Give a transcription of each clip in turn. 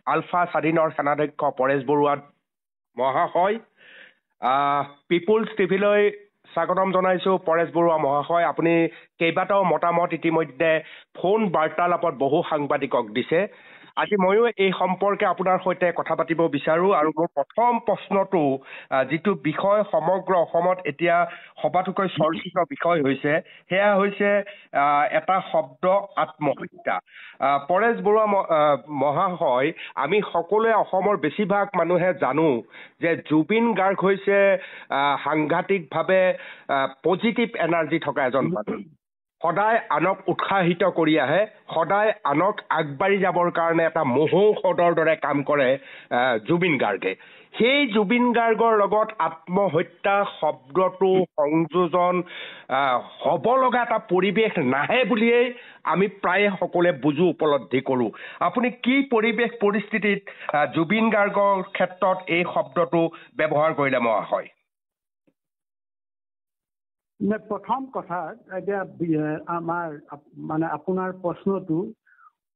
আলফা স্বাধীনৰ সেনাধ্যক্ষ পৰেশ বৰুৱা মহাশয়, পিপুলছ টিভিলৈ স্বাগতম জনাইছোঁ। পৰেশ বৰুৱা মহাশয়, আপুনি কেইবাটাও মতামত ইতিমধ্যে ফোন বাৰ্তালাপত বহু সাংবাদিকক দিছে। আজি ময়ো এই সম্পৰ্কে আপোনাৰ সৈতে কথা পাতিব বিচাৰোঁ আৰু মোৰ প্ৰথম প্ৰশ্নটো যিটো বিষয় সমগ্ৰ অসমত এতিয়া সবাতোকৈ চৰ্চিত বিষয় হৈছে, সেয়া হৈছে এটা শব্দ আত্মহত্যা। পৰেশ বৰুৱা মহাশয়, আমি সকলোৱে অসমৰ বেছিভাগ মানুহে জানো যে জুবিন গাৰ্গ হৈছে সাংঘাতিকভাৱে পজিটিভ এনাৰ্জি থকা এজন মানুহ। সদায় আনক উৎসাহিত কৰি আহে, সদায় আনক আগবাঢ়ি যাবৰ কাৰণে এটা মহৌষধৰ দৰে কাম কৰে জুবিন গাৰ্গে। সেই জুবিন গাৰ্গৰ লগত আত্মহত্যা শব্দটো সংযোজন হ'ব লগা এটা পৰিৱেশ নাহে বুলিয়েই আমি প্ৰায়ে সকলোৱে বুজো, উপলব্ধি কৰোঁ। আপুনি কি পৰিৱেশ পৰিস্থিতিত জুবিন গাৰ্গৰ ক্ষেত্ৰত এই শব্দটো ব্যৱহাৰ কৰিলে মহাশয়? প্ৰথম কথা, এতিয়া আমাৰ মানে আপোনাৰ প্ৰশ্নটো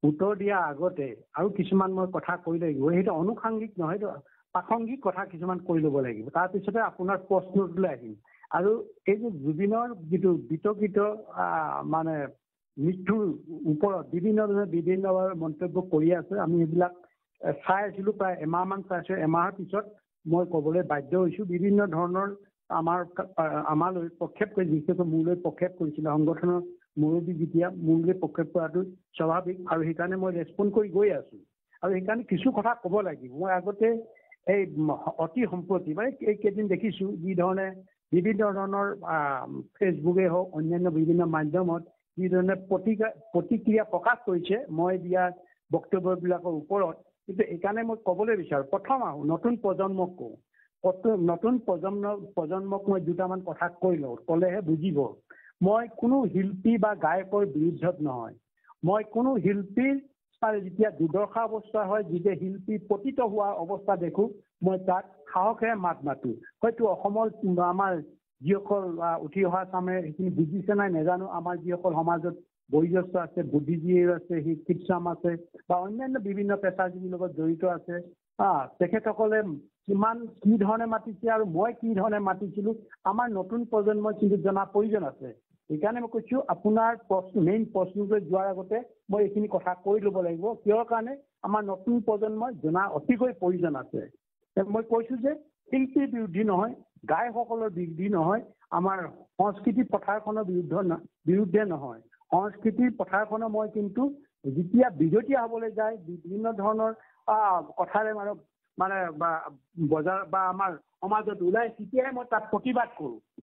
উত্তৰ দিয়াৰ আগতে আৰু কিছুমান মই কথা কৈ লাগিব। সেইটো অনুষাংগিক নহয়, সেইটো প্ৰাসংগিক কথা কিছুমান কৈ ল'ব লাগিব। তাৰপিছতে আপোনাৰ প্ৰশ্নটোলৈ আহিম। আৰু এই যে জুবিনৰ যিটো বিতৰ্কিত মানে মৃত্যুৰ ওপৰত বিভিন্ন মন্তব্য কৰি আছে, আমি সেইবিলাক চাই আছিলোঁ। প্ৰায় এমাহমান চাইছোঁ। এমাহৰ পিছত মই ক'বলৈ বাধ্য হৈছোঁ। বিভিন্ন ধৰণৰ আমালৈ প্ৰক্ষেপ কৰি, বিশেষকৈ মোলৈ প্ৰক্ষেপ কৰিছিলে সংগঠনৰ মুৰব্বী, যেতিয়া মোলৈ প্ৰক্ষেপ কৰাটো স্বাভাৱিক, আৰু সেইকাৰণে মই ৰেছপণ্ড কৰি গৈ আছোঁ। আৰু সেইকাৰণে কিছু কথা ক'ব লাগিব। মই আগতে এই অতি সম্প্ৰতি মানে এইকেইদিন দেখিছোঁ যিধৰণে বিভিন্ন ধৰণৰ ফেচবুকে হওক, অন্যান্য বিভিন্ন মাধ্যমত যিধৰণে প্ৰতিক্ৰিয়া প্ৰকাশ কৰিছে মই দিয়া বক্তব্যবিলাকৰ ওপৰত। কিন্তু এইকাৰণে মই ক'বলৈ বিচাৰোঁ, প্ৰথম আহোঁ নতুন প্ৰজন্মক কওঁ। নতুন প্ৰজন্মক মই দুটামান কথা কৈ লওঁ, ক'লেহে বুজিব। মই কোনো শিল্পী বা গায়কৰ বিৰুদ্ধত নহয়। মই কোনো শিল্পীৰ যেতিয়া দুৰ্দশা অৱস্থা হয়, যেতিয়া শিল্পী পতিত হোৱা অৱস্থা দেখোঁ, মই তাক সাহসেৰে মাত মাতোঁ। হয়তো অসমৰ আমাৰ যিসকল উঠি অহা চামে সেইখিনি বুজিছে নাই নাজানো। আমাৰ যিসকল সমাজত বয়োজ্যেষ্ঠ আছে, বুদ্ধিজীৱী আছে, শিক্ষিত চাম আছে, বা অন্যান্য বিভিন্ন পেছাজীৱীৰ লগত জড়িত আছে, তেখেতসকলে কি ধৰণে মাতিছে আৰু মই কি ধৰণে মাতিছিলোঁ, আমাৰ নতুন প্ৰজন্মই কিন্তু জনাৰ প্ৰয়োজন আছে। সেইকাৰণে মই কৈছোঁ, আপোনাৰ মেইন প্ৰশ্নলৈ যোৱাৰ আগতে মই এইখিনি কথা কৈ ল'ব লাগিব। কিয় কাৰণে আমাৰ নতুন প্ৰজন্মই জনা অতিকৈ প্ৰয়োজন আছে। মই কৈছোঁ যে শিল্পীৰ বিৰোধী নহয়, গায়কসকলৰ বিৰোধী নহয়, আমাৰ সংস্কৃতি পথাৰখনৰ বিৰুদ্ধে নহয়। সংস্কৃতিৰ পথাৰখনৰ মই কিন্তু যেতিয়া বিজতীয়া হ'বলৈ যায়, বিভিন্ন ধৰণৰ কথাৰে মানে বজাৰ বা আমাৰ সমাজত ওলাই, তেতিয়াই মই তাত প্ৰতিবাদ কৰোঁ।